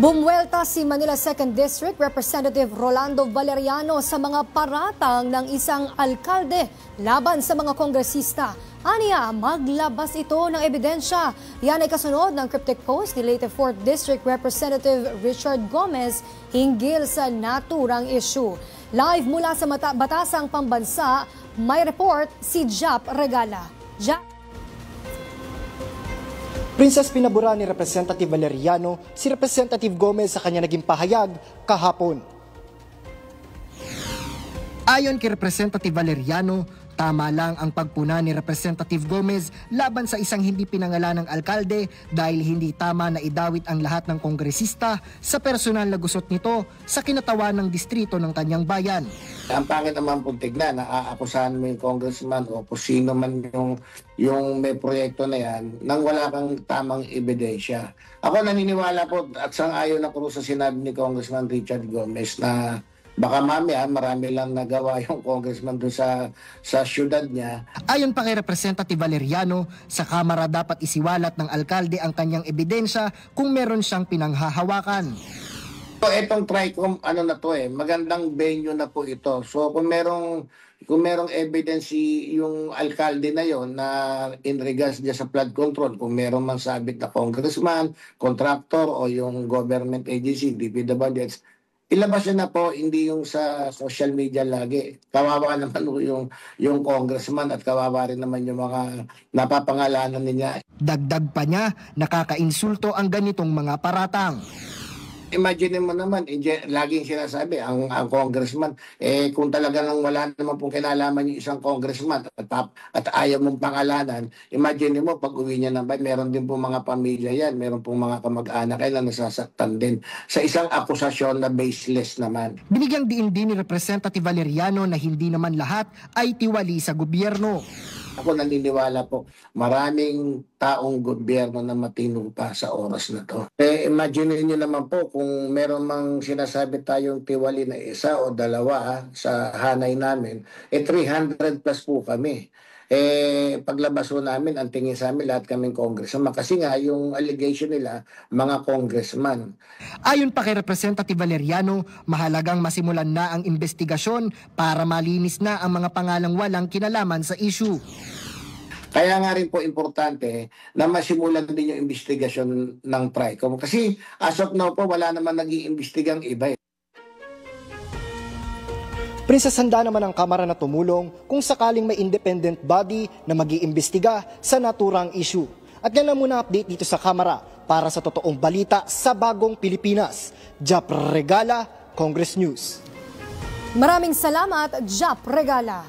Bumuelta si Manila 2nd District Representative Rolando Valeriano sa mga paratang ng isang alkalde laban sa mga kongresista. Aniya, maglabas ito ng ebidensya. Yan ay kasunod ng cryptic post ni late 4th District Representative Richard Gomez hinggil sa naturang issue. Live mula sa Batasang Pambansa, may report si Jap Regala. Princess, pinabura ni Representative Valeriano si Representative Gomez sa kanya naging pahayag kahapon. Ayon kay Representative Valeriano, tama lang ang pagpuna ni Representative Gomez laban sa isang hindi pinangalanang alkalde dahil hindi tama na idawit ang lahat ng kongresista sa personal na gusot nito sa kinatawan ng distrito ng kanyang bayan. Ang pangit naman pong tignan na aakusahan mo yung congressman o kung sino man yung may proyekto na yan nang wala kang tamang ebidensya. Ako naniniwala po at sang-ayon ako sa sinabi ni Congressman Richard Gomez na baka mamaya marami lang nagawa yung congressman doon sa syudad niya. Ayon pa kay Representative Valeriano, sa Kamara dapat isiwalat ng alkalde ang kanyang ebidensya kung meron siyang pinanghahawakan. So itong TRICOM, magandang venue na po ito. So kung merong evidence yung alkalde na yon na in regards niya sa flood control, kung merong mang sabit na congressman, contractor o yung government agency, DPWH, ilabas na po, hindi yung sa social media lagi. Kawawa naman yung congressman at kawawa rin naman yung mga napapangalanan niya. Dagdag pa niya, nakakainsulto ang ganitong mga paratang. Imagine mo naman, laging sinasabi, ang congressman, kung talaga nang wala naman pong kinalaman yung isang congressman at ayaw mong pangalanan, imagine mo, pag uwi niya naman, meron din pong mga pamilya yan, meron pong mga kamag-anak na nasasaktan din sa isang akusasyon na baseless naman. Binigyang diin din ni Representative Valeriano na hindi naman lahat ay tiwali sa gobyerno. Ako naniniwala po, maraming taong gobyerno na matino pa sa oras na to. Imagine niyo naman po kung meron mang sinasabi tayong tiwali na isa o dalawa sa hanay namin, 300 plus po kami. Paglabas po namin, ang tingin sa amin lahat kaming congressman. Kasi nga, yung allegation nila, mga congressman. Ayon pa kay Representative Valeriano, mahalagang masimulan na ang investigasyon para malinis na ang mga pangalang walang kinalaman sa issue. Kaya nga rin po importante na masimulan din yung investigasyon ng TRICOM. Kasi as of now po, wala naman nag-iimbestigang iba. Princess, handa naman ang Kamara na tumulong kung sakaling may independent body na mag-iimbestiga sa naturang issue. At yan lang muna update dito sa Kamara para sa totoong balita sa bagong Pilipinas. Jap Regala, Congress News. Maraming salamat, Jap Regala.